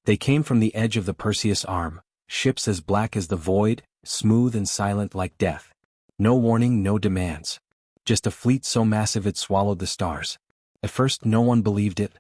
They came from the edge of the Perseus Arm, ships as black as the void, smooth and silent like death. No warning, no demands. Just a fleet so massive it swallowed the stars. At first no one believed it.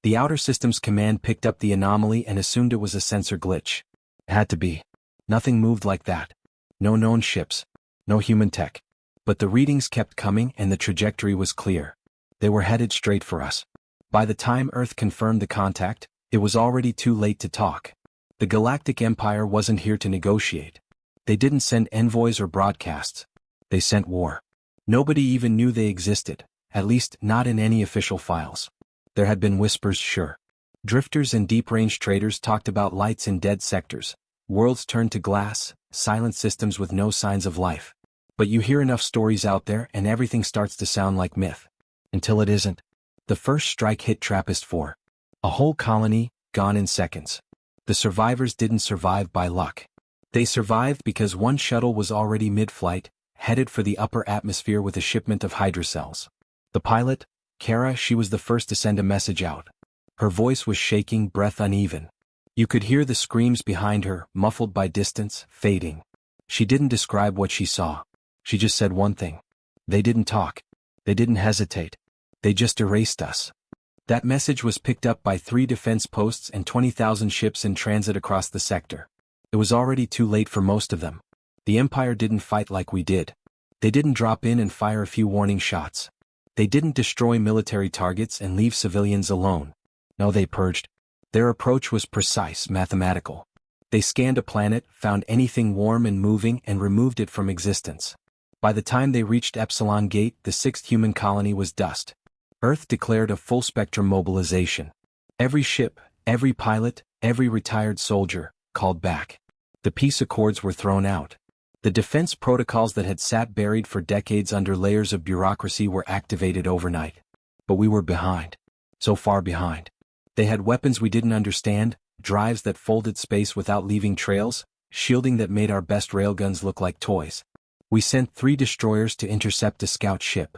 The Outer Systems Command picked up the anomaly and assumed it was a sensor glitch. It had to be. Nothing moved like that. No known ships. No human tech. But the readings kept coming and the trajectory was clear. They were headed straight for us. By the time Earth confirmed the contact, it was already too late to talk. The Galactic Empire wasn't here to negotiate. They didn't send envoys or broadcasts. They sent war. Nobody even knew they existed, at least not in any official files. There had been whispers, sure. Drifters and deep-range traders talked about lights in dead sectors, worlds turned to glass, silent systems with no signs of life. But you hear enough stories out there and everything starts to sound like myth. Until it isn't. The first strike hit TRAPPIST-4. A whole colony, gone in seconds. The survivors didn't survive by luck. They survived because one shuttle was already mid-flight, headed for the upper atmosphere with a shipment of Hydra cells. The pilot, Kara, she was the first to send a message out. Her voice was shaking, breath uneven. You could hear the screams behind her, muffled by distance, fading. She didn't describe what she saw. She just said one thing. They didn't talk. They didn't hesitate. They just erased us. That message was picked up by 3 defense posts and 20,000 ships in transit across the sector. It was already too late for most of them. The Empire didn't fight like we did. They didn't drop in and fire a few warning shots. They didn't destroy military targets and leave civilians alone. No, they purged. Their approach was precise, mathematical. They scanned a planet, found anything warm and moving and removed it from existence. By the time they reached Epsilon Gate, the 6th human colony was dust. Earth declared a full-spectrum mobilization. Every ship, every pilot, every retired soldier, called back. The peace accords were thrown out. The defense protocols that had sat buried for decades under layers of bureaucracy were activated overnight. But we were behind. So far behind. They had weapons we didn't understand, drives that folded space without leaving trails, shielding that made our best railguns look like toys. We sent 3 destroyers to intercept a scout ship.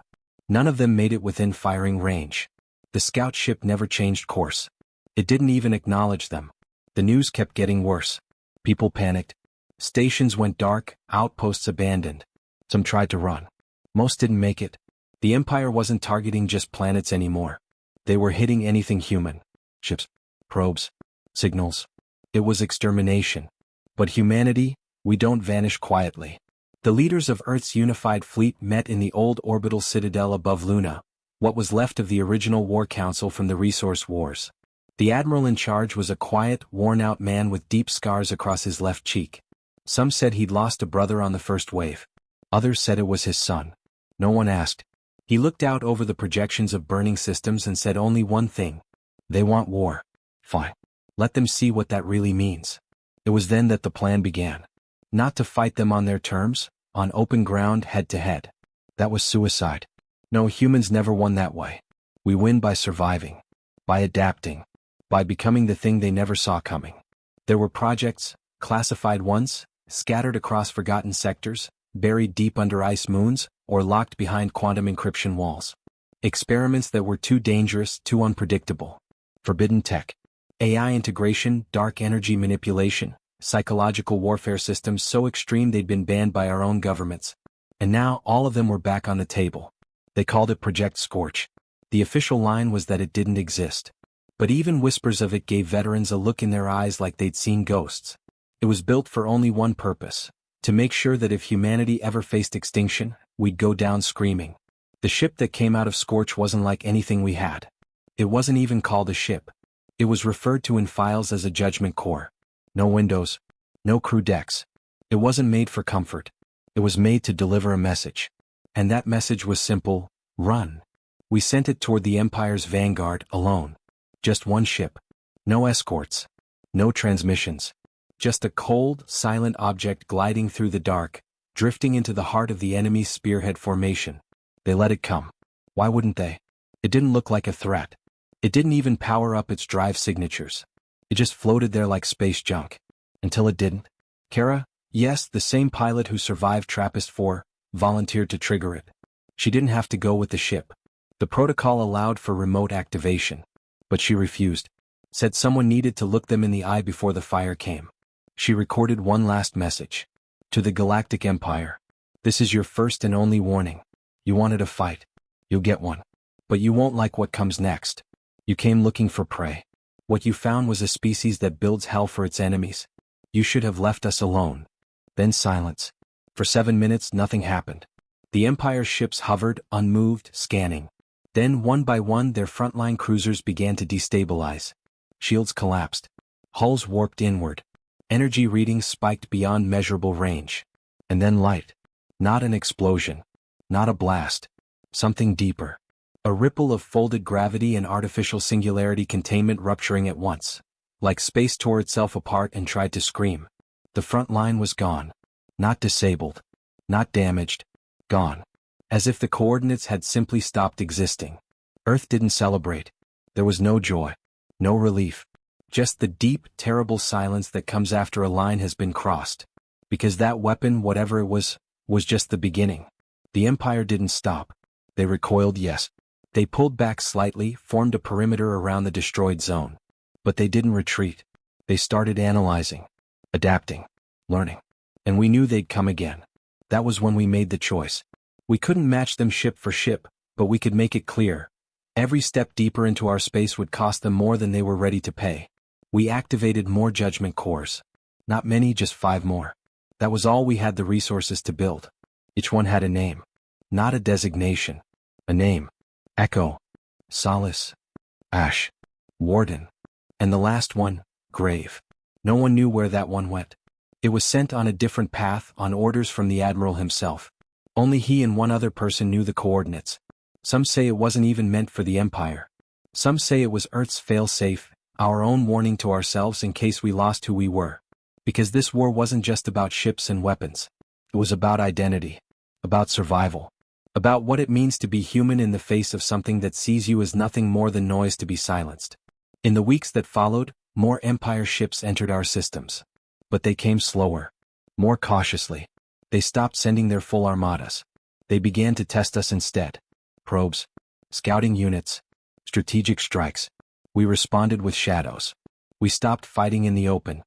None of them made it within firing range. The scout ship never changed course. It didn't even acknowledge them. The news kept getting worse. People panicked. Stations went dark, outposts abandoned. Some tried to run. Most didn't make it. The Empire wasn't targeting just planets anymore. They were hitting anything human. Ships, probes, signals. It was extermination. But humanity, we don't vanish quietly. The leaders of Earth's unified fleet met in the old orbital citadel above Luna, what was left of the original war council from the resource wars. The admiral in charge was a quiet, worn-out man with deep scars across his left cheek. Some said he'd lost a brother on the first wave. Others said it was his son. No one asked. He looked out over the projections of burning systems and said only one thing. They want war. Fine. Let them see what that really means. It was then that the plan began. Not to fight them on their terms, on open ground head-to-head. That was suicide. No, humans never won that way. We win by surviving. By adapting. By becoming the thing they never saw coming. There were projects, classified ones, scattered across forgotten sectors, buried deep under ice moons, or locked behind quantum encryption walls. Experiments that were too dangerous, too unpredictable. Forbidden tech. AI integration, dark energy manipulation, psychological warfare systems so extreme they'd been banned by our own governments. And now all of them were back on the table. They called it Project Scorch. The official line was that it didn't exist. But even whispers of it gave veterans a look in their eyes like they'd seen ghosts. It was built for only one purpose, to make sure that if humanity ever faced extinction, we'd go down screaming. The ship that came out of Scorch wasn't like anything we had. It wasn't even called a ship. It was referred to in files as a judgment core. No windows. No crew decks. It wasn't made for comfort. It was made to deliver a message. And that message was simple: run. We sent it toward the Empire's vanguard, alone. Just one ship. No escorts. No transmissions. Just a cold, silent object gliding through the dark, drifting into the heart of the enemy's spearhead formation. They let it come. Why wouldn't they? It didn't look like a threat. It didn't even power up its drive signatures. It just floated there like space junk. Until it didn't. Kara, yes, the same pilot who survived TRAPPIST-4, volunteered to trigger it. She didn't have to go with the ship. The protocol allowed for remote activation. But she refused. Said someone needed to look them in the eye before the fire came. She recorded one last message. To the Galactic Empire. This is your first and only warning. You wanted a fight. You'll get one. But you won't like what comes next. You came looking for prey. What you found was a species that builds hell for its enemies. You should have left us alone. Then silence. For 7 minutes nothing happened. The Empire's ships hovered, unmoved, scanning. Then one by one their frontline cruisers began to destabilize. Shields collapsed. Hulls warped inward. Energy readings spiked beyond measurable range. And then light. Not an explosion. Not a blast. Something deeper. A ripple of folded gravity and artificial singularity containment rupturing at once. Like space tore itself apart and tried to scream. The front line was gone. Not disabled. Not damaged. Gone. As if the coordinates had simply stopped existing. Earth didn't celebrate. There was no joy. No relief. Just the deep, terrible silence that comes after a line has been crossed. Because that weapon, whatever it was just the beginning. The Empire didn't stop. They recoiled, yes. They pulled back slightly, formed a perimeter around the destroyed zone. But they didn't retreat. They started analyzing, adapting, learning. And we knew they'd come again. That was when we made the choice. We couldn't match them ship for ship, but we could make it clear. Every step deeper into our space would cost them more than they were ready to pay. We activated more judgment cores. Not many, just 5 more. That was all we had the resources to build. Each one had a name. Not a designation. A name. Echo. Solace. Ash. Warden. And the last one, Grave. No one knew where that one went. It was sent on a different path, on orders from the Admiral himself. Only he and one other person knew the coordinates. Some say it wasn't even meant for the Empire. Some say it was Earth's fail-safe, our own warning to ourselves in case we lost who we were. Because this war wasn't just about ships and weapons. It was about identity. About survival. About what it means to be human in the face of something that sees you as nothing more than noise to be silenced. In the weeks that followed, more Empire ships entered our systems. But they came slower. More cautiously. They stopped sending their full armadas. They began to test us instead. Probes. Scouting units. Strategic strikes. We responded with shadows. We stopped fighting in the open.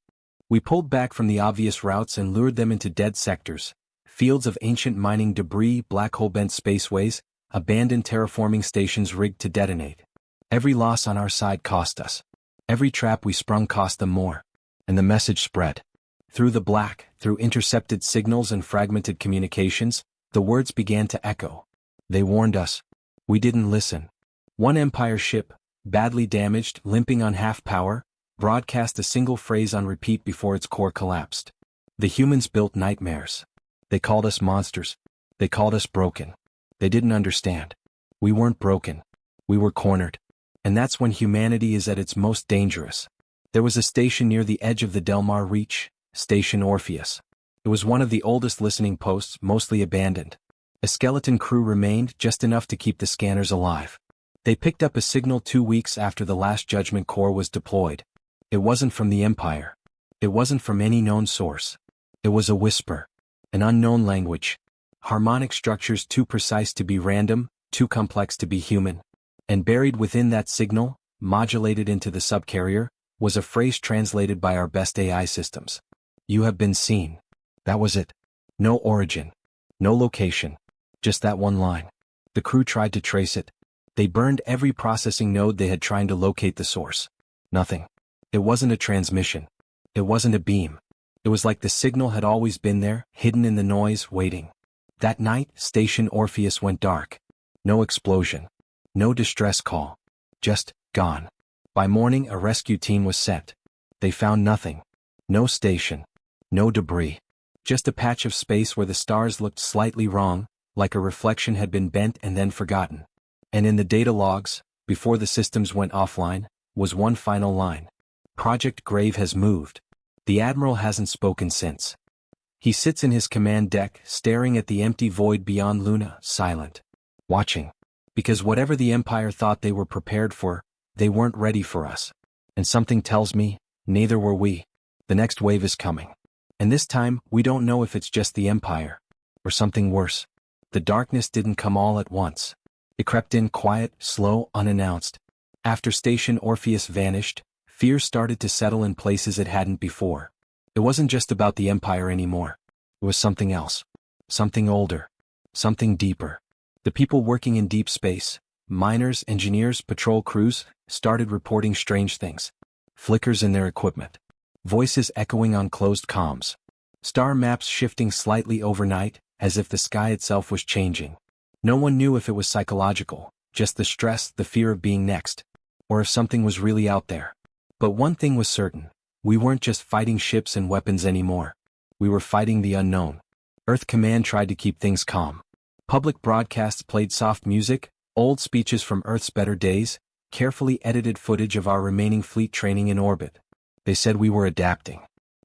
We pulled back from the obvious routes and lured them into dead sectors. Fields of ancient mining debris, black hole-bent spaceways, abandoned terraforming stations rigged to detonate. Every loss on our side cost us. Every trap we sprung cost them more. And the message spread. Through the black, through intercepted signals and fragmented communications, the words began to echo. They warned us. We didn't listen. One Empire ship, badly damaged, limping on half power, broadcast a single phrase on repeat before its core collapsed. The humans built nightmares. They called us monsters. They called us broken. They didn't understand. We weren't broken. We were cornered. And that's when humanity is at its most dangerous. There was a station near the edge of the Delmar Reach, Station Orpheus. It was one of the oldest listening posts, mostly abandoned. A skeleton crew remained, just enough to keep the scanners alive. They picked up a signal 2 weeks after the last Judgment Corps was deployed. It wasn't from the Empire. It wasn't from any known source. It was a whisper. An unknown language. Harmonic structures too precise to be random, too complex to be human. And buried within that signal, modulated into the subcarrier, was a phrase translated by our best AI systems. You have been seen. That was it. No origin. No location. Just that one line. The crew tried to trace it. They burned every processing node they had trying to locate the source. Nothing. It wasn't a transmission. It wasn't a beam. It was like the signal had always been there, hidden in the noise, waiting. That night, Station Orpheus went dark. No explosion. No distress call. Just gone. By morning, a rescue team was sent. They found nothing. No station. No debris. Just a patch of space where the stars looked slightly wrong, like a reflection had been bent and then forgotten. And in the data logs, before the systems went offline, was one final line. Project Grave has moved. The Admiral hasn't spoken since. He sits in his command deck, staring at the empty void beyond Luna, silent. Watching. Because whatever the Empire thought they were prepared for, they weren't ready for us. And something tells me, neither were we. The next wave is coming. And this time, we don't know if it's just the Empire. Or something worse. The darkness didn't come all at once. It crept in quiet, slow, unannounced. After Station Orpheus vanished, Fear started to settle in places it hadn't before. It wasn't just about the Empire anymore. It was something else. Something older. Something deeper. The people working in deep space, miners, engineers, patrol crews, started reporting strange things. Flickers in their equipment. Voices echoing on closed comms. Star maps shifting slightly overnight, as if the sky itself was changing. No one knew if it was psychological, just the stress, the fear of being next, or if something was really out there. But one thing was certain. We weren't just fighting ships and weapons anymore. We were fighting the unknown. Earth Command tried to keep things calm. Public broadcasts played soft music, old speeches from Earth's better days, carefully edited footage of our remaining fleet training in orbit. They said we were adapting.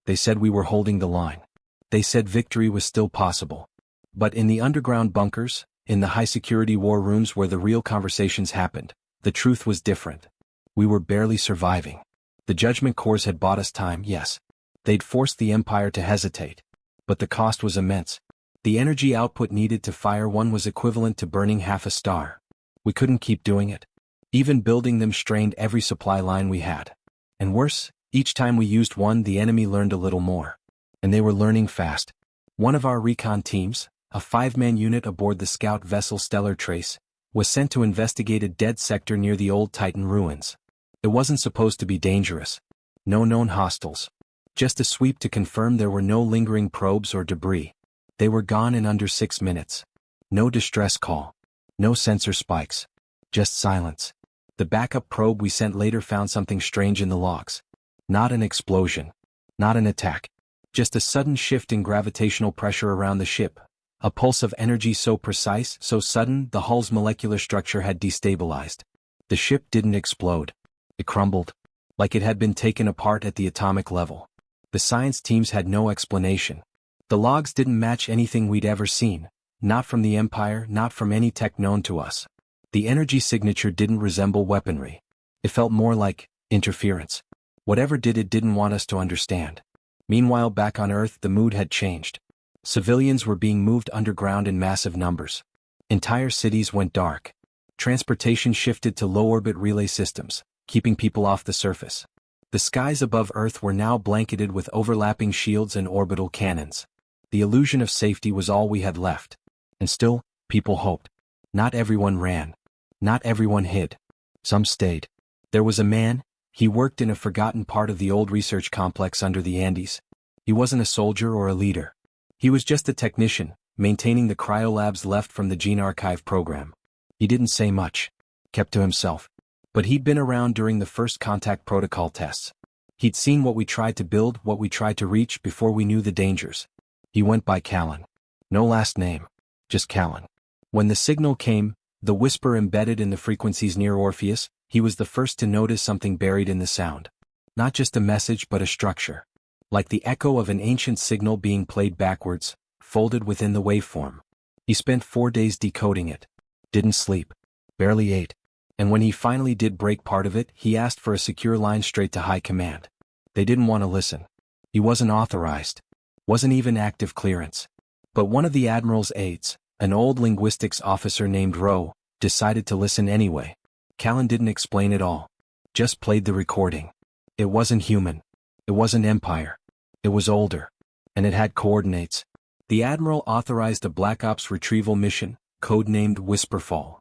They said we were holding the line. They said victory was still possible. But in the underground bunkers, in the high-security war rooms where the real conversations happened, the truth was different. We were barely surviving. The Judgment Corps had bought us time, yes. They'd forced the Empire to hesitate. But the cost was immense. The energy output needed to fire one was equivalent to burning half a star. We couldn't keep doing it. Even building them strained every supply line we had. And worse, each time we used one, the enemy learned a little more. And they were learning fast. One of our recon teams, a 5-man unit aboard the scout vessel Stellar Trace, was sent to investigate a dead sector near the old Titan ruins. It wasn't supposed to be dangerous. No known hostiles. Just a sweep to confirm there were no lingering probes or debris. They were gone in under 6 minutes. No distress call. No sensor spikes. Just silence. The backup probe we sent later found something strange in the logs. Not an explosion. Not an attack. Just a sudden shift in gravitational pressure around the ship. A pulse of energy so precise, so sudden, the hull's molecular structure had destabilized. The ship didn't explode. It crumbled. Like it had been taken apart at the atomic level. The science teams had no explanation. The logs didn't match anything we'd ever seen. Not from the Empire, not from any tech known to us. The energy signature didn't resemble weaponry. It felt more like interference. Whatever did it didn't want us to understand. Meanwhile, back on Earth, the mood had changed. Civilians were being moved underground in massive numbers. Entire cities went dark. Transportation shifted to low-orbit relay systems, keeping people off the surface. The skies above Earth were now blanketed with overlapping shields and orbital cannons. The illusion of safety was all we had left. And still, people hoped. Not everyone ran. Not everyone hid. Some stayed. There was a man. He worked in a forgotten part of the old research complex under the Andes. He wasn't a soldier or a leader. He was just a technician, maintaining the cryolabs left from the Gene Archive program. He didn't say much. Kept to himself. But he'd been around during the first contact protocol tests. He'd seen what we tried to build, what we tried to reach before we knew the dangers. He went by Callan. No last name. Just Callan. When the signal came, the whisper embedded in the frequencies near Orpheus, he was the first to notice something buried in the sound. Not just a message but a structure. Like the echo of an ancient signal being played backwards, folded within the waveform. He spent 4 days decoding it. Didn't sleep. Barely ate. And when he finally did break part of it, he asked for a secure line straight to High Command. They didn't want to listen. He wasn't authorized. Wasn't even active clearance. But one of the Admiral's aides, an old linguistics officer named Rowe, decided to listen anyway. Callan didn't explain it all. Just played the recording. It wasn't human. It wasn't Empire. It was older. And it had coordinates. The Admiral authorized a Black Ops retrieval mission, codenamed Whisperfall.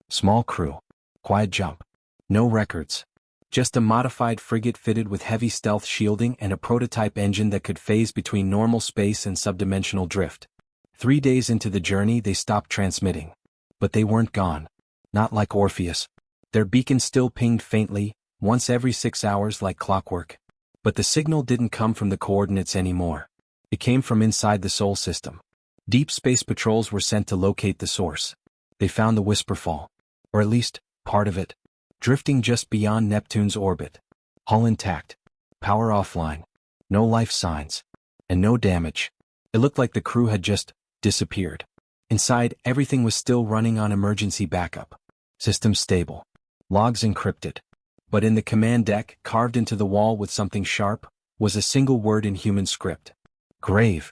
Small crew. Quiet jump. No records. Just a modified frigate fitted with heavy stealth shielding and a prototype engine that could phase between normal space and subdimensional drift. 3 days into the journey they stopped transmitting. But they weren't gone. Not like Orpheus. Their beacon still pinged faintly, once every 6 hours like clockwork. But the signal didn't come from the coordinates anymore. It came from inside the Sol system. Deep space patrols were sent to locate the source. They found the Whisperfall. Or at least, part of it. Drifting just beyond Neptune's orbit. Hull intact. Power offline. No life signs. And no damage. It looked like the crew had just disappeared. Inside, everything was still running on emergency backup. Systems stable. Logs encrypted. But in the command deck, carved into the wall with something sharp, was a single word in human script. Grave.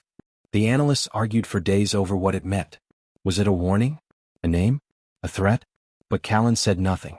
The analysts argued for days over what it meant. Was it a warning? A name? A threat? But Callan said nothing.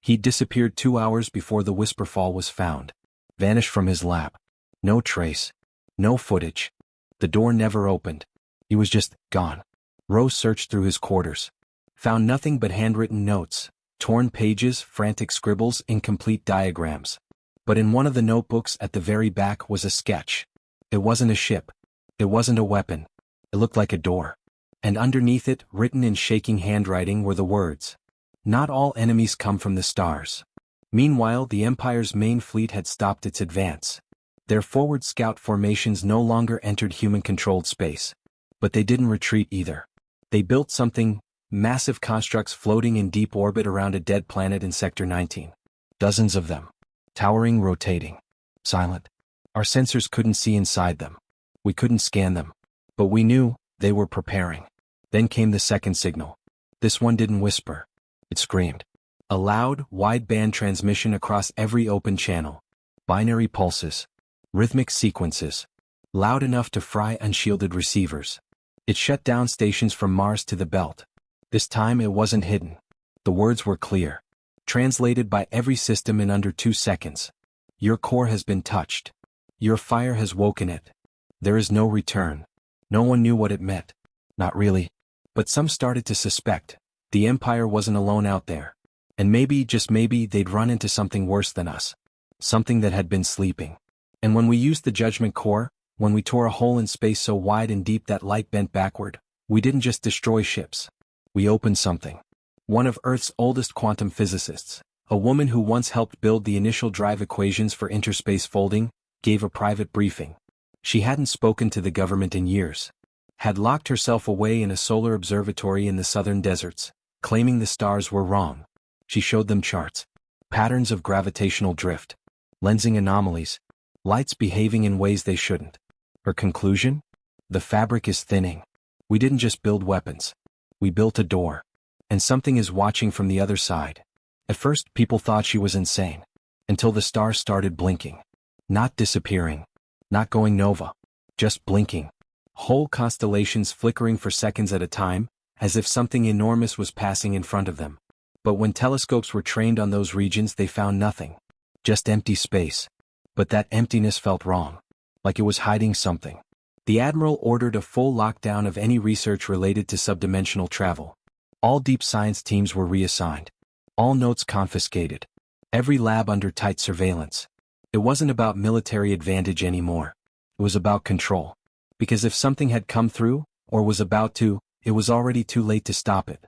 He'd disappeared 2 hours before the Whisperfall was found. Vanished from his lab. No trace. No footage. The door never opened. He was just gone. Rose searched through his quarters. Found nothing but handwritten notes, torn pages, frantic scribbles, incomplete diagrams. But in one of the notebooks at the very back was a sketch. It wasn't a ship. It wasn't a weapon. It looked like a door. And underneath it, written in shaking handwriting, were the words, "Not all enemies come from the stars." Meanwhile, the Empire's main fleet had stopped its advance. Their forward scout formations no longer entered human-controlled space. But they didn't retreat either. They built something, massive constructs floating in deep orbit around a dead planet in Sector 19. Dozens of them. Towering, rotating. Silent. Our sensors couldn't see inside them. We couldn't scan them. But we knew they were preparing. Then came the second signal. This one didn't whisper. It screamed. A loud, wideband transmission across every open channel. Binary pulses. Rhythmic sequences. Loud enough to fry unshielded receivers. It shut down stations from Mars to the Belt. This time it wasn't hidden. The words were clear. Translated by every system in under 2 seconds. Your core has been touched. Your fire has woken it. There is no return. No one knew what it meant. Not really. But some started to suspect. The Empire wasn't alone out there. And maybe, just maybe, they'd run into something worse than us. Something that had been sleeping. And when we used the Judgment Core, when we tore a hole in space so wide and deep that light bent backward, we didn't just destroy ships. We opened something. One of Earth's oldest quantum physicists, a woman who once helped build the initial drive equations for interspace folding, gave a private briefing. She hadn't spoken to the government in years. Had locked herself away in a solar observatory in the southern deserts, claiming the stars were wrong. She showed them charts. Patterns of gravitational drift. Lensing anomalies. Lights behaving in ways they shouldn't. Her conclusion? The fabric is thinning. We didn't just build weapons. We built a door. And something is watching from the other side. At first, people thought she was insane. Until the stars started blinking. Not disappearing. Not going nova. Just blinking. Whole constellations flickering for seconds at a time, as if something enormous was passing in front of them. But when telescopes were trained on those regions, they found nothing. Just empty space. But that emptiness felt wrong. Like it was hiding something. The Admiral ordered a full lockdown of any research related to subdimensional travel. All deep science teams were reassigned. All notes confiscated. Every lab under tight surveillance. It wasn't about military advantage anymore. It was about control. Because if something had come through, or was about to, it was already too late to stop it.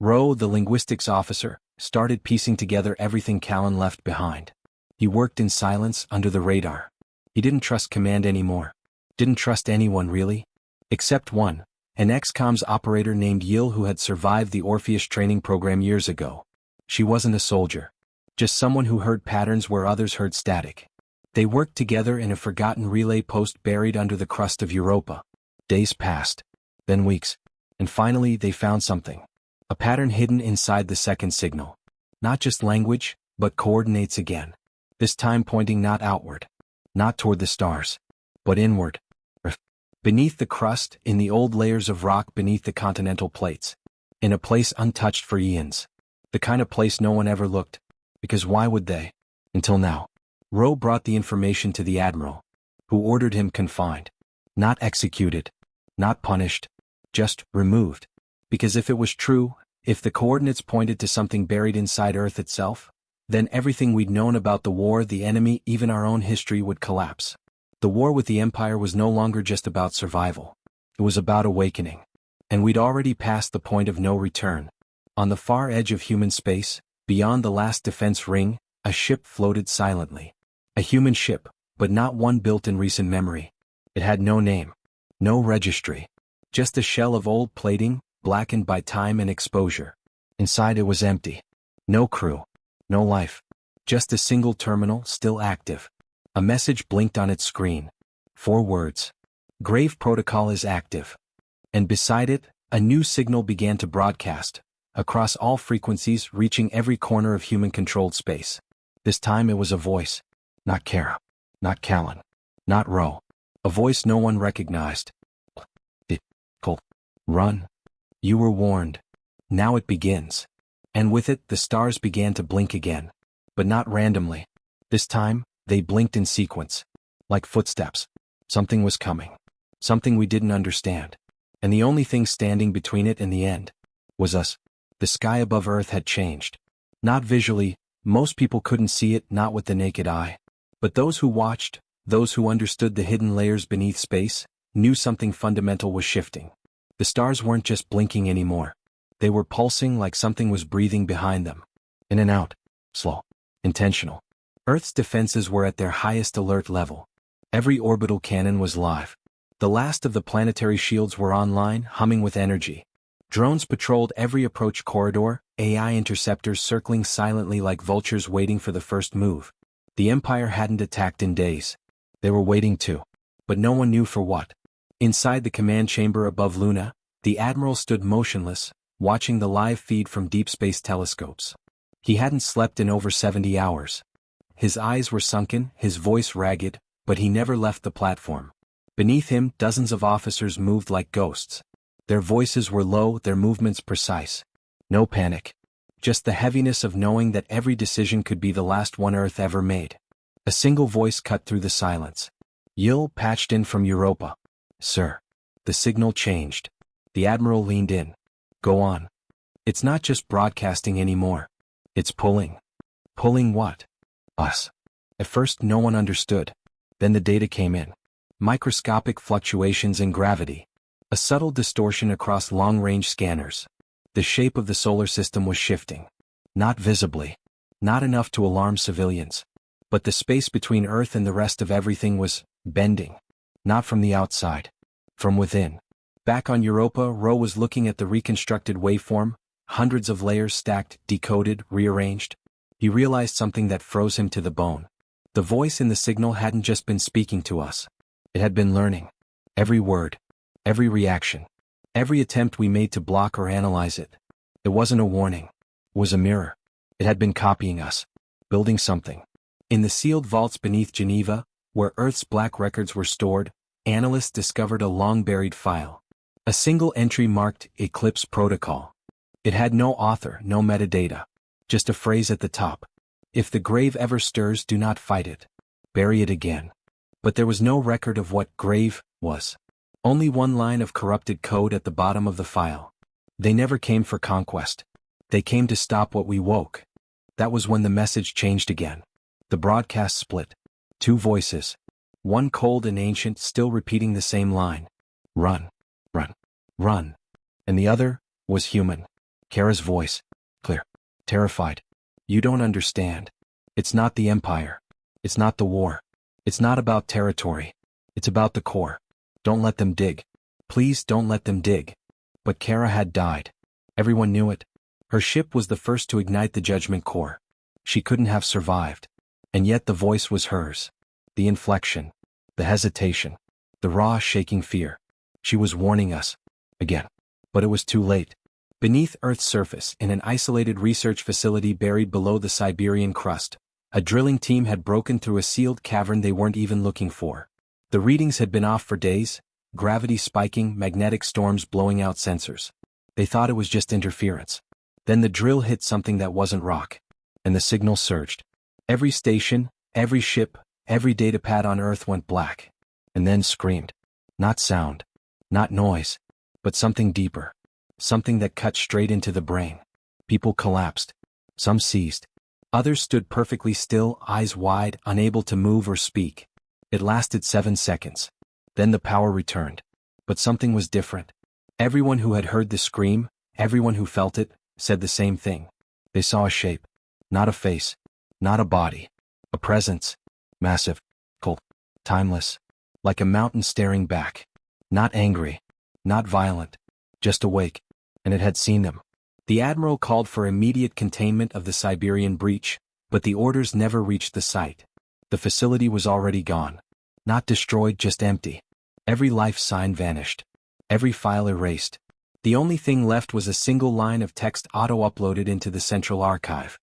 Rowe, the linguistics officer, started piecing together everything Callan left behind. He worked in silence under the radar. He didn't trust command anymore. Didn't trust anyone really. Except one, an ex-comms operator named Yil who had survived the Orpheus training program years ago. She wasn't a soldier. Just someone who heard patterns where others heard static. They worked together in a forgotten relay post buried under the crust of Europa. Days passed. Then weeks. And finally they found something. A pattern hidden inside the second signal. Not just language, but coordinates again. This time pointing not outward. Not toward the stars. But inward. Beneath the crust, in the old layers of rock beneath the continental plates. In a place untouched for eons. The kind of place no one ever looked. Because why would they? Until now. Rowe brought the information to the Admiral, who ordered him confined. Not executed. Not punished. Just removed. Because if it was true, if the coordinates pointed to something buried inside Earth itself, then everything we'd known about the war, the enemy, even our own history would collapse. The war with the Empire was no longer just about survival. It was about awakening. And we'd already passed the point of no return. On the far edge of human space, beyond the last defense ring, a ship floated silently. A human ship, but not one built in recent memory. It had no name. No registry. Just a shell of old plating, blackened by time and exposure. Inside it was empty. No crew. No life. Just a single terminal, still active. A message blinked on its screen. 4 words. Grave protocol is active. And beside it, a new signal began to broadcast, across all frequencies reaching every corner of human-controlled space. This time it was a voice. Not Kara. Not Callan. Not Rowe. A voice no one recognized. Run. You were warned. Now it begins. And with it, the stars began to blink again. But not randomly. This time, they blinked in sequence. Like footsteps. Something was coming. Something we didn't understand. And the only thing standing between it and the end was us. The sky above Earth had changed. Not visually, most people couldn't see it, not with the naked eye. But those who watched, those who understood the hidden layers beneath space, knew something fundamental was shifting. The stars weren't just blinking anymore. They were pulsing like something was breathing behind them. In and out. Slow. Intentional. Earth's defenses were at their highest alert level. Every orbital cannon was live. The last of the planetary shields were online, humming with energy. Drones patrolled every approach corridor, AI interceptors circling silently like vultures waiting for the first move. The Empire hadn't attacked in days. They were waiting to. But no one knew for what. Inside the command chamber above Luna, the Admiral stood motionless, watching the live feed from deep space telescopes. He hadn't slept in over 70 hours. His eyes were sunken, his voice ragged, but he never left the platform. Beneath him, dozens of officers moved like ghosts. Their voices were low, their movements precise. No panic. Just the heaviness of knowing that every decision could be the last one Earth ever made. A single voice cut through the silence. Yil patched in from Europa. Sir. The signal changed. The Admiral leaned in. Go on. It's not just broadcasting anymore. It's pulling. Pulling what? Us. At first no one understood. Then the data came in. Microscopic fluctuations in gravity. A subtle distortion across long-range scanners. The shape of the solar system was shifting. Not visibly. Not enough to alarm civilians. But the space between Earth and the rest of everything was bending. Not from the outside. From within. Back on Europa, Ro was looking at the reconstructed waveform, hundreds of layers stacked, decoded, rearranged. He realized something that froze him to the bone. The voice in the signal hadn't just been speaking to us. It had been learning. Every word. Every reaction. Every attempt we made to block or analyze it. It wasn't a warning. It was a mirror. It had been copying us. Building something. In the sealed vaults beneath Geneva, where Earth's black records were stored, analysts discovered a long-buried file. A single entry marked Eclipse Protocol. It had no author, no metadata. Just a phrase at the top. If the grave ever stirs, do not fight it. Bury it again. But there was no record of what grave was. Only one line of corrupted code at the bottom of the file. They never came for conquest. They came to stop what we woke. That was when the message changed again. The broadcast split. Two voices. One cold and ancient, still repeating the same line. Run. Run. Run. And the other was human. Kara's voice. Clear. Terrified. You don't understand. It's not the Empire. It's not the war. It's not about territory. It's about the core. Don't let them dig. Please don't let them dig. But Kara had died. Everyone knew it. Her ship was the first to ignite the Judgment Core. She couldn't have survived. And yet the voice was hers. The inflection. The hesitation. The raw, shaking fear. She was warning us. Again. But it was too late. Beneath Earth's surface, in an isolated research facility buried below the Siberian crust, a drilling team had broken through a sealed cavern they weren't even looking for. The readings had been off for days, gravity spiking, magnetic storms blowing out sensors. They thought it was just interference. Then the drill hit something that wasn't rock. And the signal surged. Every station, every ship, every datapad on Earth went black. And then screamed. Not sound. Not noise. But something deeper. Something that cut straight into the brain. People collapsed. Some seized. Others stood perfectly still, eyes wide, unable to move or speak. It lasted 7 seconds. Then the power returned. But something was different. Everyone who had heard the scream, everyone who felt it, said the same thing. They saw a shape. Not a face. Not a body. A presence. Massive. Cold. Timeless. Like a mountain staring back. Not angry. Not violent. Just awake. And it had seen them. The Admiral called for immediate containment of the Siberian breach, but the orders never reached the site. The facility was already gone. Not destroyed, just empty. Every life sign vanished. Every file erased. The only thing left was a single line of text auto-uploaded into the central archive.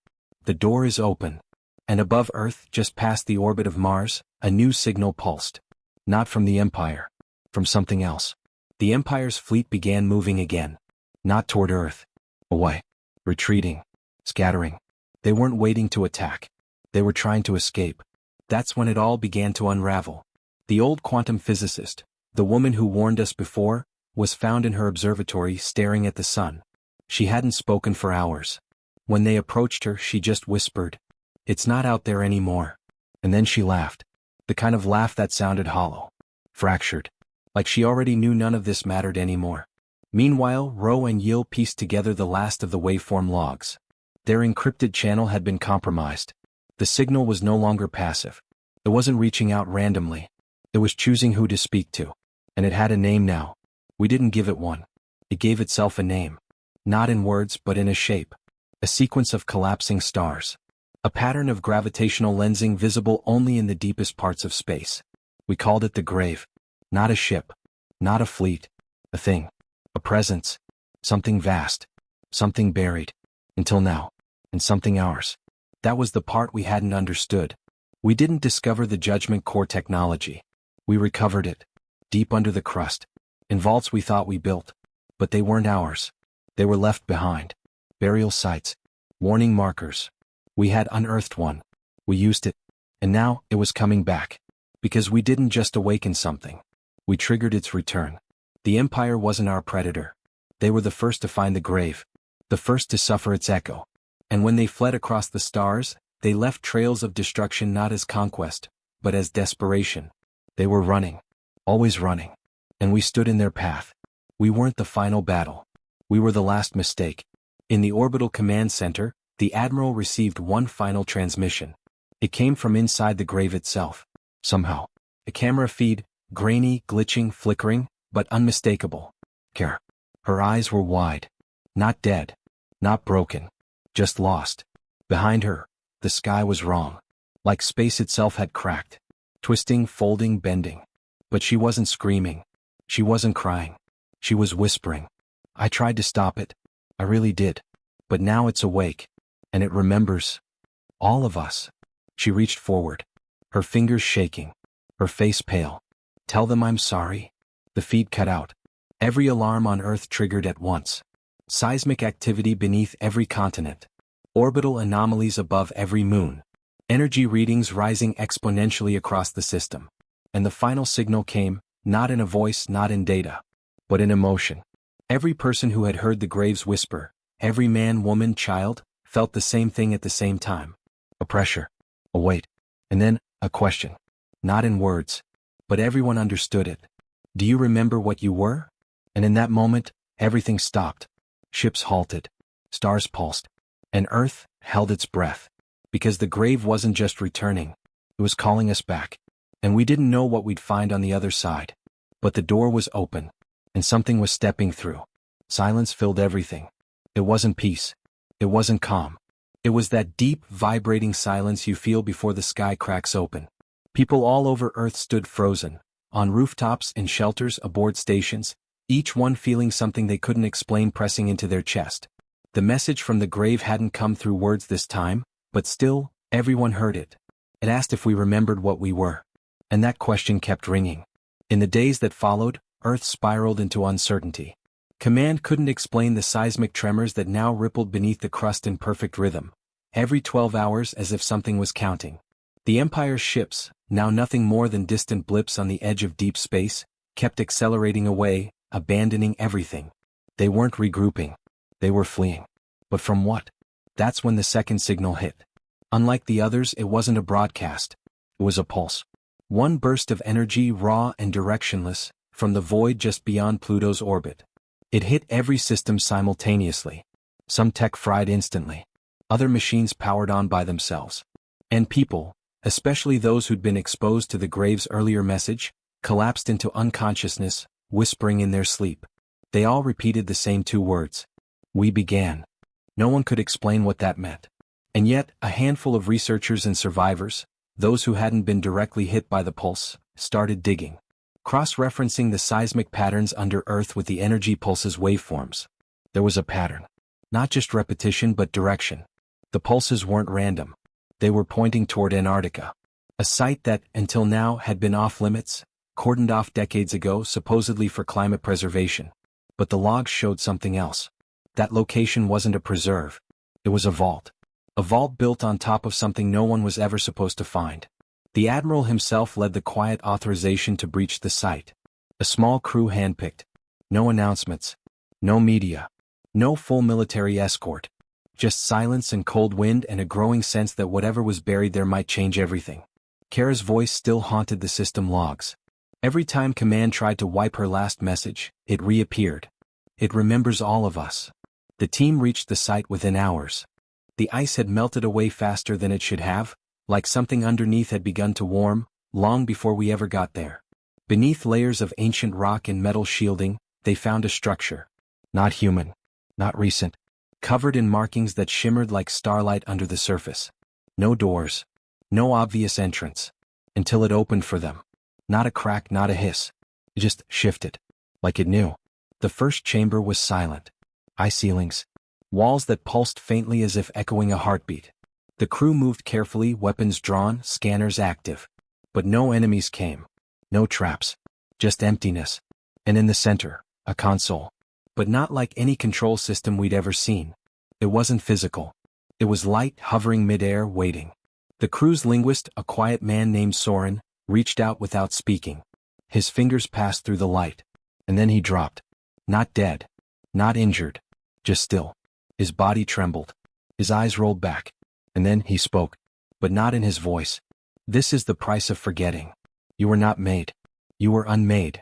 The door is open. And above Earth, just past the orbit of Mars, a new signal pulsed. Not from the Empire. From something else. The Empire's fleet began moving again. Not toward Earth. Away. Retreating. scattering. They weren't waiting to attack. They were trying to escape. That's when it all began to unravel. The old quantum physicist, the woman who warned us before, was found in her observatory staring at the sun. She hadn't spoken for hours. When they approached her, she just whispered, "It's not out there anymore." And then she laughed. The kind of laugh that sounded hollow, fractured, like she already knew none of this mattered anymore. Meanwhile, Ro and Yil pieced together the last of the waveform logs. Their encrypted channel had been compromised. The signal was no longer passive. It wasn't reaching out randomly. It was choosing who to speak to. And it had a name now. We didn't give it one. It gave itself a name. Not in words, but in a shape. A sequence of collapsing stars. A pattern of gravitational lensing visible only in the deepest parts of space. We called it the grave. Not a ship. Not a fleet. A thing. A presence. Something vast. Something buried. Until now. And something ours. That was the part we hadn't understood. We didn't discover the Judgment Core technology. We recovered it. Deep under the crust. In vaults we thought we built. But they weren't ours. They were left behind. Burial sites. Warning markers. We had unearthed one. We used it. And now, it was coming back. Because we didn't just awaken something. We triggered its return. The Empire wasn't our predator. They were the first to find the grave. The first to suffer its echo. And when they fled across the stars, they left trails of destruction not as conquest, but as desperation. They were running. Always running. And we stood in their path. We weren't the final battle. We were the last mistake. In the orbital command center, the Admiral received one final transmission. It came from inside the grave itself. Somehow. A camera feed, grainy, glitching, flickering, but unmistakable. Care. Her eyes were wide. Not dead. Not broken. Just lost. Behind her, the sky was wrong. Like space itself had cracked. Twisting, folding, bending. But she wasn't screaming. She wasn't crying. She was whispering. I tried to stop it. I really did. But now it's awake. And it remembers. All of us. She reached forward. Her fingers shaking. Her face pale. Tell them I'm sorry. The feed cut out. Every alarm on Earth triggered at once. Seismic activity beneath every continent. Orbital anomalies above every moon. Energy readings rising exponentially across the system. And the final signal came, not in a voice, not in data, but in emotion. Every person who had heard the grave's whisper, every man, woman, child, felt the same thing at the same time. A pressure. A weight. And then, a question. Not in words. But everyone understood it. Do you remember what you were? And in that moment, everything stopped. Ships halted. Stars pulsed. And Earth held its breath. Because the grave wasn't just returning. It was calling us back. And we didn't know what we'd find on the other side. But the door was open. And something was stepping through. Silence filled everything. It wasn't peace. It wasn't calm. It was that deep, vibrating silence you feel before the sky cracks open. People all over Earth stood frozen. On rooftops, in shelters, aboard stations. Each one feeling something they couldn't explain pressing into their chest. The message from the grave hadn't come through words this time, but still, everyone heard it. It asked if we remembered what we were. And that question kept ringing. In the days that followed, Earth spiraled into uncertainty. Command couldn't explain the seismic tremors that now rippled beneath the crust in perfect rhythm. Every 12 hours as if something was counting. The Empire's ships, now nothing more than distant blips on the edge of deep space, kept accelerating away, abandoning everything. They weren't regrouping. They were fleeing. But from what? That's when the second signal hit. Unlike the others, it wasn't a broadcast. It was a pulse. One burst of energy, raw and directionless, from the void just beyond Pluto's orbit. It hit every system simultaneously. Some tech fried instantly. Other machines powered on by themselves. And people, especially those who'd been exposed to the grave's earlier message, collapsed into unconsciousness, whispering in their sleep. They all repeated the same two words. We began. No one could explain what that meant. And yet, a handful of researchers and survivors, those who hadn't been directly hit by the pulse, started digging. Cross-referencing the seismic patterns under Earth with the energy pulse's waveforms. There was a pattern. Not just repetition but direction. The pulses weren't random. They were pointing toward Antarctica. A site that, until now, had been off-limits, cordoned off decades ago supposedly for climate preservation. But the logs showed something else. That location wasn't a preserve. It was a vault. A vault built on top of something no one was ever supposed to find. The Admiral himself led the quiet authorization to breach the site. A small crew handpicked. No announcements. No media. No full military escort. Just silence and cold wind and a growing sense that whatever was buried there might change everything. Kara's voice still haunted the system logs. Every time Command tried to wipe her last message, it reappeared. It remembers all of us. The team reached the site within hours. The ice had melted away faster than it should have, like something underneath had begun to warm, long before we ever got there. Beneath layers of ancient rock and metal shielding, they found a structure. Not human. Not recent. Covered in markings that shimmered like starlight under the surface. No doors. No obvious entrance. Until it opened for them. Not a crack, not a hiss. It just shifted. Like it knew. The first chamber was silent. High ceilings. Walls that pulsed faintly as if echoing a heartbeat. The crew moved carefully, weapons drawn, scanners active. But no enemies came. No traps. Just emptiness. And in the center, a console. But not like any control system we'd ever seen. It wasn't physical. It was light, hovering midair, waiting. The crew's linguist, a quiet man named Soren, reached out without speaking. His fingers passed through the light. And then he dropped. Not dead. Not injured. Just still. His body trembled. His eyes rolled back. And then he spoke. But not in his voice. This is the price of forgetting. You were not made. You were unmade.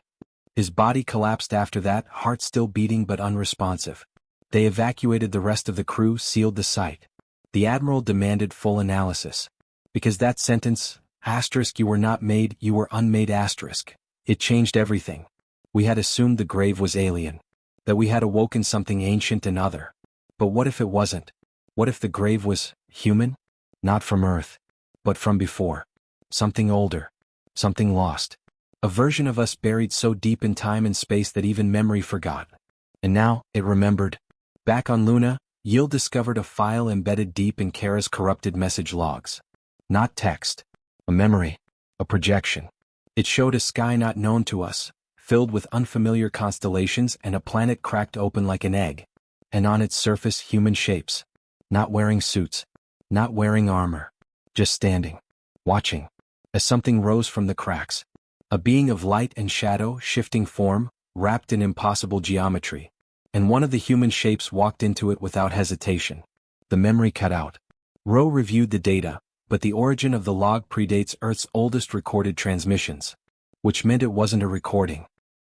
His body collapsed after that, heart still beating but unresponsive. They evacuated the rest of the crew, sealed the site. The Admiral demanded full analysis. Because that sentence, asterisk, you were not made, you were unmade, asterisk, it changed everything. We had assumed the grave was alien. That we had awoken something ancient and other. But what if it wasn't? What if the grave was human? Not from Earth. But from before. Something older. Something lost. A version of us buried so deep in time and space that even memory forgot. And now, it remembered. Back on Luna, Yield discovered a file embedded deep in Kara's corrupted message logs. Not text. A memory. A projection. It showed a sky not known to us, filled with unfamiliar constellations and a planet cracked open like an egg. And on its surface human shapes. Not wearing suits. Not wearing armor. Just standing. Watching. As something rose from the cracks. A being of light and shadow, shifting form, wrapped in impossible geometry. And one of the human shapes walked into it without hesitation. The memory cut out. Rowe reviewed the data, but the origin of the log predates Earth's oldest recorded transmissions. Which meant it wasn't a recording.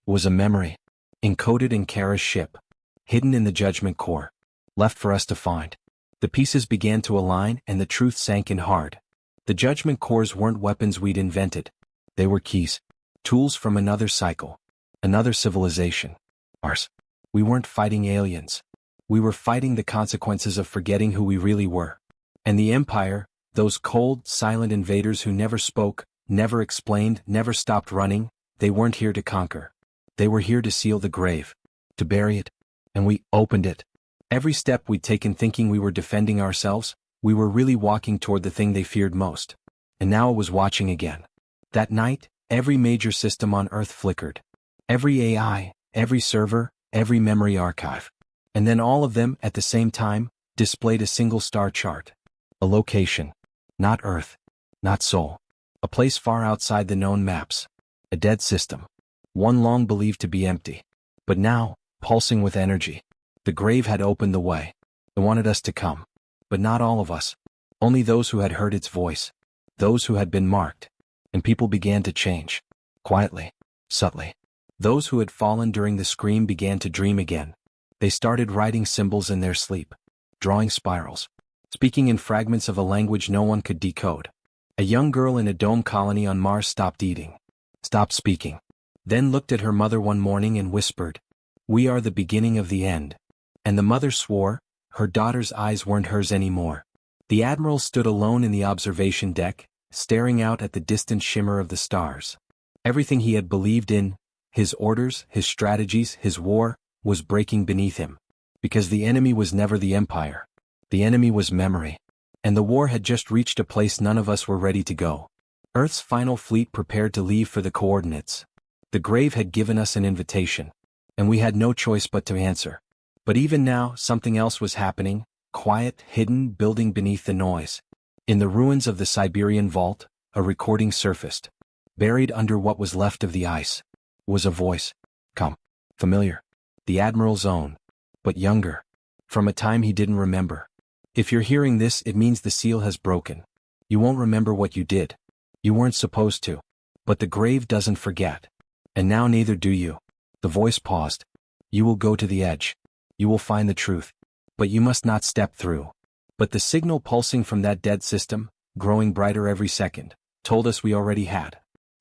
It was a memory. Encoded in Kara's ship. Hidden in the Judgment Core. Left for us to find. The pieces began to align and the truth sank in hard. The Judgment Cores weren't weapons we'd invented. They were keys. Tools from another cycle. Another civilization. Ours. We weren't fighting aliens. We were fighting the consequences of forgetting who we really were. And the Empire, those cold, silent invaders who never spoke, never explained, never stopped running, they weren't here to conquer. They were here to seal the grave. To bury it. And we opened it. Every step we'd taken thinking we were defending ourselves, we were really walking toward the thing they feared most. And now it was watching again. That night, every major system on Earth flickered. Every AI, every server, every memory archive. And then all of them, at the same time, displayed a single star chart. A location. Not Earth. Not Sol. A place far outside the known maps. A dead system. One long believed to be empty. But now, pulsing with energy. The grave had opened the way. It wanted us to come. But not all of us. Only those who had heard its voice. Those who had been marked. And people began to change. Quietly. Subtly. Those who had fallen during the scream began to dream again. They started writing symbols in their sleep. Drawing spirals. Speaking in fragments of a language no one could decode. A young girl in a dome colony on Mars stopped eating. Stopped speaking. Then looked at her mother one morning and whispered, "We are the beginning of the end." And the mother swore, her daughter's eyes weren't hers anymore. The Admiral stood alone in the observation deck, staring out at the distant shimmer of the stars. Everything he had believed in, his orders, his strategies, his war, was breaking beneath him. Because the enemy was never the Empire. The enemy was memory. And the war had just reached a place none of us were ready to go. Earth's final fleet prepared to leave for the coordinates. The grave had given us an invitation. And we had no choice but to answer. But even now, something else was happening, quiet, hidden building beneath the noise. In the ruins of the Siberian vault, a recording surfaced. Buried under what was left of the ice was a voice. Come. Familiar. The Admiral's own. But younger. From a time he didn't remember. If you're hearing this, it means the seal has broken. You won't remember what you did. You weren't supposed to. But the grave doesn't forget. And now neither do you. The voice paused. You will go to the edge. You will find the truth. But you must not step through. But the signal pulsing from that dead system, growing brighter every second, told us we already had.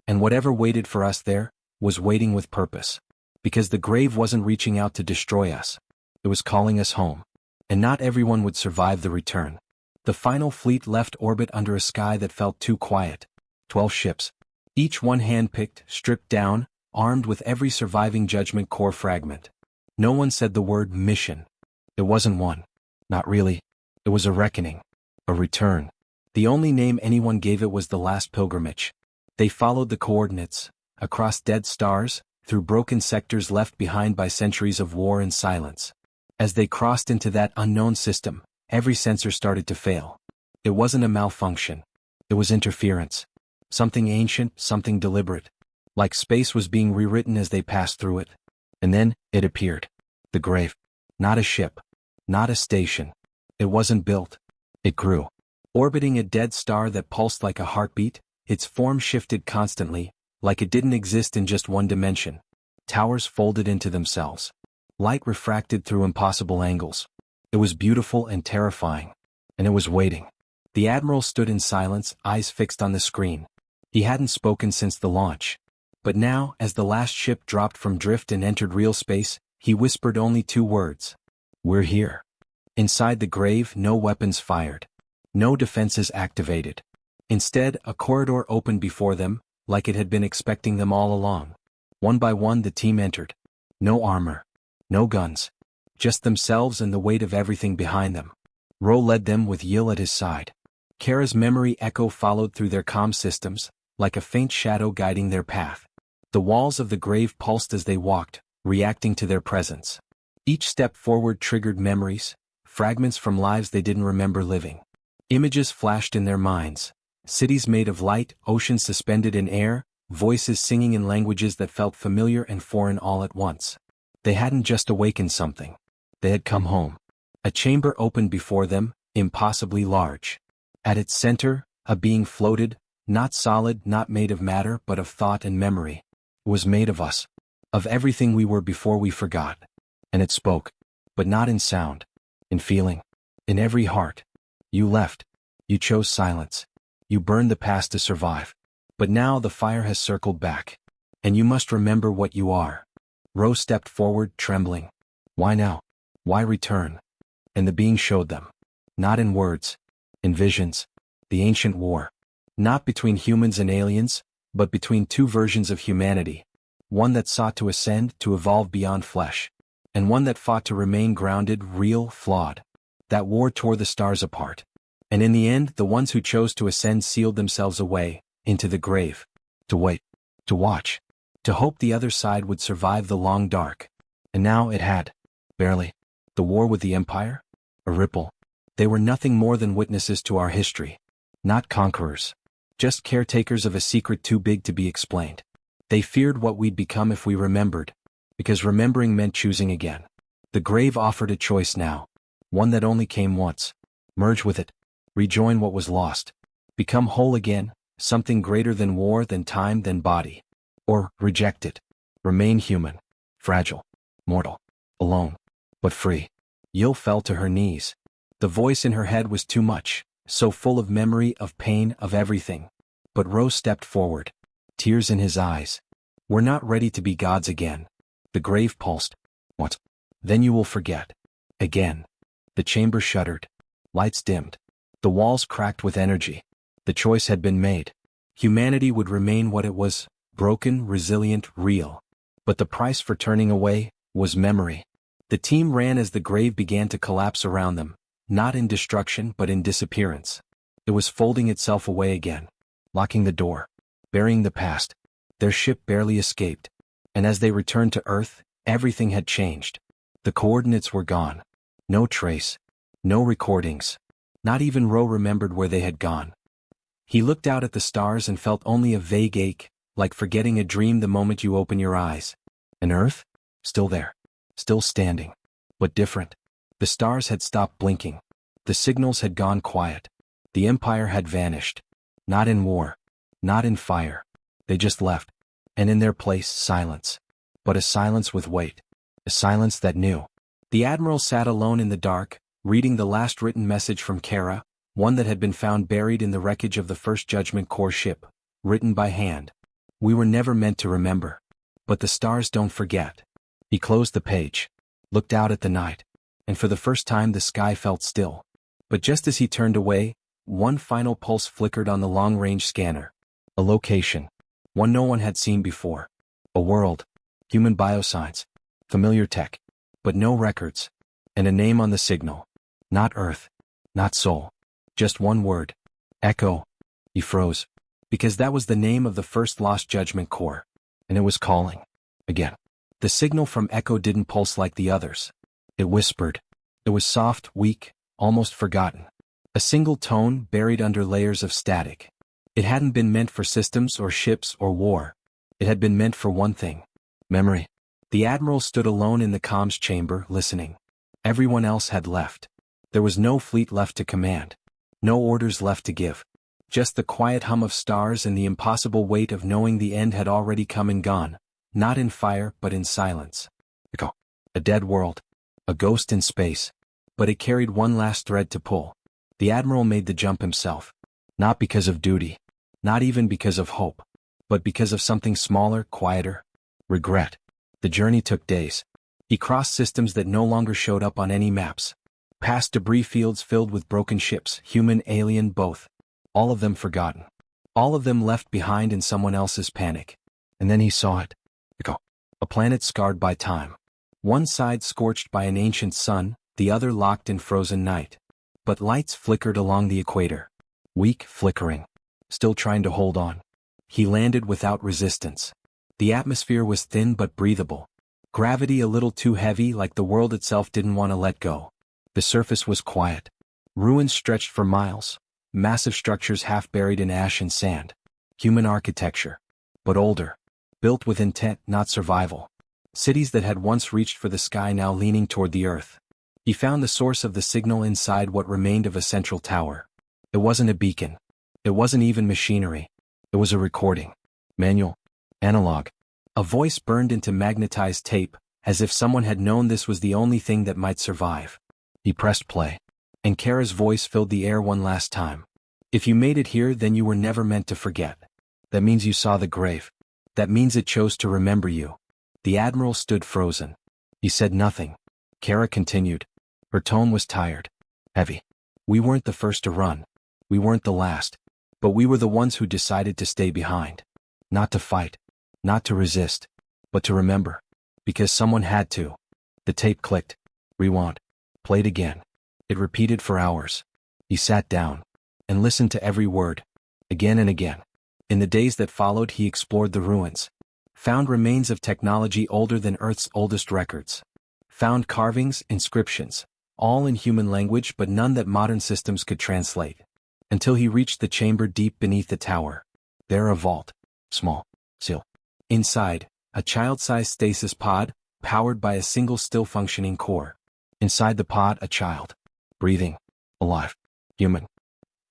And whatever waited for us there, was waiting with purpose. Because the grave wasn't reaching out to destroy us. It was calling us home. And not everyone would survive the return. The final fleet left orbit under a sky that felt too quiet. 12 ships. Each one hand-picked, stripped down, armed with every surviving Judgment Core fragment. No one said the word mission. It wasn't one. Not really. It was a reckoning. A return. The only name anyone gave it was the last pilgrimage. They followed the coordinates, across dead stars, through broken sectors left behind by centuries of war and silence. As they crossed into that unknown system, every sensor started to fail. It wasn't a malfunction. It was interference. Something ancient, something deliberate. Like space was being rewritten as they passed through it. And then, it appeared. The grave. Not a ship. Not a station. It wasn't built. It grew. Orbiting a dead star that pulsed like a heartbeat, its form shifted constantly, like it didn't exist in just one dimension. Towers folded into themselves. Light refracted through impossible angles. It was beautiful and terrifying. And it was waiting. The Admiral stood in silence, eyes fixed on the screen. He hadn't spoken since the launch. But now, as the last ship dropped from drift and entered real space, he whispered only 2 words. We're here. Inside the grave, no weapons fired. No defenses activated. Instead, a corridor opened before them, like it had been expecting them all along. One by one the team entered. No armor. No guns. Just themselves and the weight of everything behind them. Ro led them with Yil at his side. Kara's memory echo followed through their comm systems, like a faint shadow guiding their path. The walls of the grave pulsed as they walked, reacting to their presence. Each step forward triggered memories, fragments from lives they didn't remember living. Images flashed in their minds. Cities made of light, oceans suspended in air, voices singing in languages that felt familiar and foreign all at once. They hadn't just awakened something. They had come home. A chamber opened before them, impossibly large. At its center, a being floated, not solid, not made of matter but of thought and memory. It was made of us. Of everything we were before we forgot. And it spoke. But not in sound. In feeling. In every heart. You left. You chose silence. You burned the past to survive. But now the fire has circled back. And you must remember what you are. Rose stepped forward, trembling. Why now? Why return? And the being showed them. Not in words. In visions. The ancient war. Not between humans and aliens, but between 2 versions of humanity. One that sought to ascend, to evolve beyond flesh. And one that fought to remain grounded, real, flawed. That war tore the stars apart. And in the end, the ones who chose to ascend sealed themselves away, into the grave. To wait. To watch. To hope the other side would survive the long dark. And now it had. Barely. The war with the Empire? A ripple. They were nothing more than witnesses to our history. Not conquerors. Just caretakers of a secret too big to be explained. They feared what we'd become if we remembered. Because remembering meant choosing again. The grave offered a choice now. One that only came once. Merge with it. Rejoin what was lost. Become whole again, something greater than war, than time, than body. Or reject it. Remain human. Fragile. Mortal. Alone. But free. Yil fell to her knees. The voice in her head was too much, so full of memory, of pain, of everything. But Rose stepped forward. Tears in his eyes. We're not ready to be gods again. The grave pulsed. What? Then you will forget. Again. The chamber shuddered. Lights dimmed. The walls cracked with energy. The choice had been made. Humanity would remain what it was, broken, resilient, real. But the price for turning away was memory. The team ran as the grave began to collapse around them, not in destruction but in disappearance. It was folding itself away again, locking the door, burying the past. Their ship barely escaped. And as they returned to Earth, everything had changed. The coordinates were gone. No trace. No recordings. Not even Ro remembered where they had gone. He looked out at the stars and felt only a vague ache, like forgetting a dream the moment you open your eyes. And Earth? Still there. Still standing. But different. The stars had stopped blinking. The signals had gone quiet. The Empire had vanished. Not in war. Not in fire. They just left. And in their place, silence. But a silence with weight. A silence that knew. The Admiral sat alone in the dark, reading the last written message from Kara, one that had been found buried in the wreckage of the first Judgment Corps ship, written by hand. We were never meant to remember. But the stars don't forget. He closed the page, looked out at the night, and for the first time the sky felt still. But just as he turned away, one final pulse flickered on the long-range scanner. A location. One no one had seen before. A world. Human bioscience. Familiar tech. But no records. And a name on the signal. Not Earth. Not Sol. Just one word. Echo. He froze. Because that was the name of the first lost Judgment Corps. And it was calling. Again. The signal from Echo didn't pulse like the others. It whispered. It was soft, weak, almost forgotten. A single tone buried under layers of static. It hadn't been meant for systems or ships or war. It had been meant for one thing. Memory. The Admiral stood alone in the comms chamber, listening. Everyone else had left. There was no fleet left to command. No orders left to give. Just the quiet hum of stars and the impossible weight of knowing the end had already come and gone, not in fire but in silence. Echo. A dead world. A ghost in space. But it carried one last thread to pull. The Admiral made the jump himself. Not because of duty. Not even because of hope. But because of something smaller, quieter. Regret. The journey took days. He crossed systems that no longer showed up on any maps. Past debris fields filled with broken ships, human, alien, both. All of them forgotten. All of them left behind in someone else's panic. And then he saw it. Echo. A planet scarred by time. One side scorched by an ancient sun, the other locked in frozen night. But lights flickered along the equator. Weak, flickering. Still trying to hold on. He landed without resistance. The atmosphere was thin but breathable. Gravity a little too heavy, like the world itself didn't want to let go. The surface was quiet. Ruins stretched for miles. Massive structures half buried in ash and sand. Human architecture. But older. Built with intent, not survival. Cities that had once reached for the sky now leaning toward the earth. He found the source of the signal inside what remained of a central tower. It wasn't a beacon. It wasn't even machinery. It was a recording. Manual. Analog. A voice burned into magnetized tape, as if someone had known this was the only thing that might survive. He pressed play. And Kara's voice filled the air one last time. If you made it here, then you were never meant to forget. That means you saw the grave. That means it chose to remember you. The Admiral stood frozen. He said nothing. Kara continued. Her tone was tired. Heavy. We weren't the first to run. We weren't the last. But we were the ones who decided to stay behind. Not to fight. Not to resist. But to remember. Because someone had to. The tape clicked. Rewound. Played again. It repeated for hours. He sat down. And listened to every word. Again and again. In the days that followed, he explored the ruins. Found remains of technology older than Earth's oldest records. Found carvings, inscriptions. All in human language but none that modern systems could translate. Until he reached the chamber deep beneath the tower. There a vault. Small. Seal. Inside, a child-sized stasis pod, powered by a single still-functioning core. Inside the pod, a child. Breathing. Alive. Human.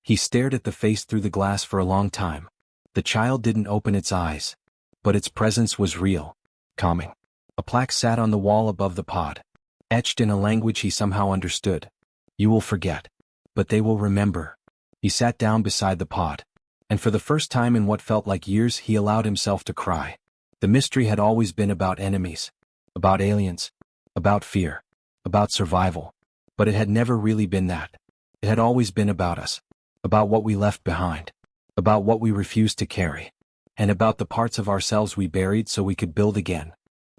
He stared at the face through the glass for a long time. The child didn't open its eyes. But its presence was real. Calming. A plaque sat on the wall above the pod. Etched in a language he somehow understood. You will forget. But they will remember. He sat down beside the pod. And for the first time in what felt like years, he allowed himself to cry. The mystery had always been about enemies. About aliens. About fear. About survival. But it had never really been that. It had always been about us. About what we left behind. About what we refused to carry. And about the parts of ourselves we buried so we could build again.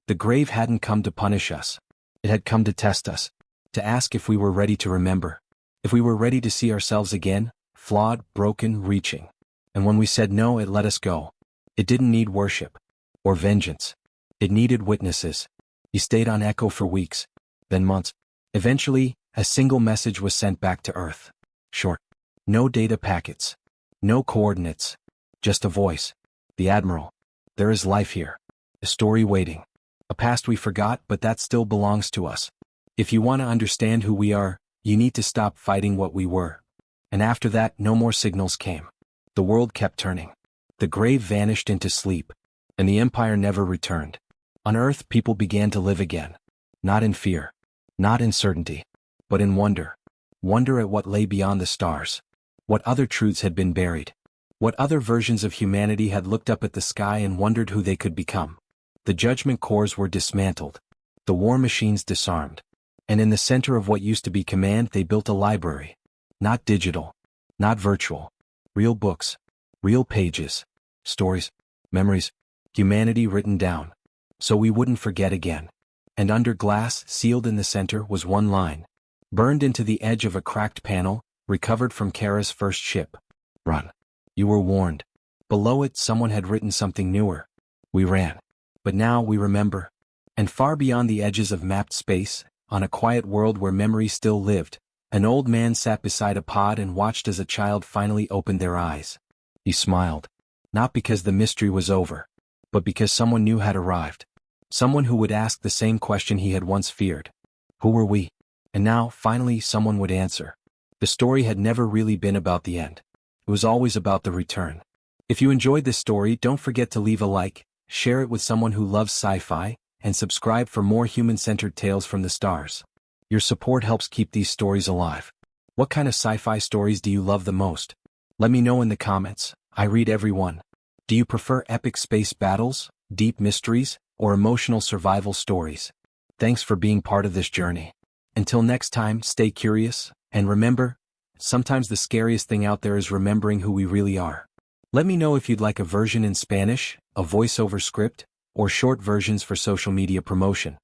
The grave hadn't come to punish us. It had come to test us. To ask if we were ready to remember. If we were ready to see ourselves again, flawed, broken, reaching. And when we said no, it let us go. It didn't need worship. Or vengeance. It needed witnesses. He stayed on Echo for weeks. Then months. Eventually, A single message was sent back to Earth. Short. No data packets. No coordinates. Just a voice. The Admiral. There is life here. A story waiting. A past we forgot, but that still belongs to us. If you want to understand who we are, you need to stop fighting what we were. And after that, no more signals came. The world kept turning. The grave vanished into sleep. And the Empire never returned. On Earth, people began to live again. Not in fear. Not in certainty. But in wonder. Wonder at what lay beyond the stars. What other truths had been buried. What other versions of humanity had looked up at the sky and wondered who they could become. The judgment corps were dismantled. The war machines disarmed. And in the center of what used to be command, they built a library. Not digital. Not virtual. Real books. Real pages. Stories. Memories. Humanity written down. So we wouldn't forget again. And under glass, sealed in the center, was one line. Burned into the edge of a cracked panel, recovered from Kara's first ship. Run. You were warned. Below it, someone had written something newer. We ran. But now we remember. And far beyond the edges of mapped space, on a quiet world where memory still lived, an old man sat beside a pod and watched as a child finally opened their eyes. He smiled. Not because the mystery was over, but because someone new had arrived. Someone who would ask the same question he had once feared. Who were we? And now, finally, someone would answer. The story had never really been about the end. It was always about the return. If you enjoyed this story, don't forget to leave a like, share it with someone who loves sci-fi, and subscribe for more human-centered tales from the stars. Your support helps keep these stories alive. What kind of sci-fi stories do you love the most? Let me know in the comments. I read every one. Do you prefer epic space battles, deep mysteries, or emotional survival stories? Thanks for being part of this journey. Until next time, stay curious, and remember, sometimes the scariest thing out there is remembering who we really are. Let me know if you'd like a version in Spanish, a voiceover script, or short versions for social media promotion.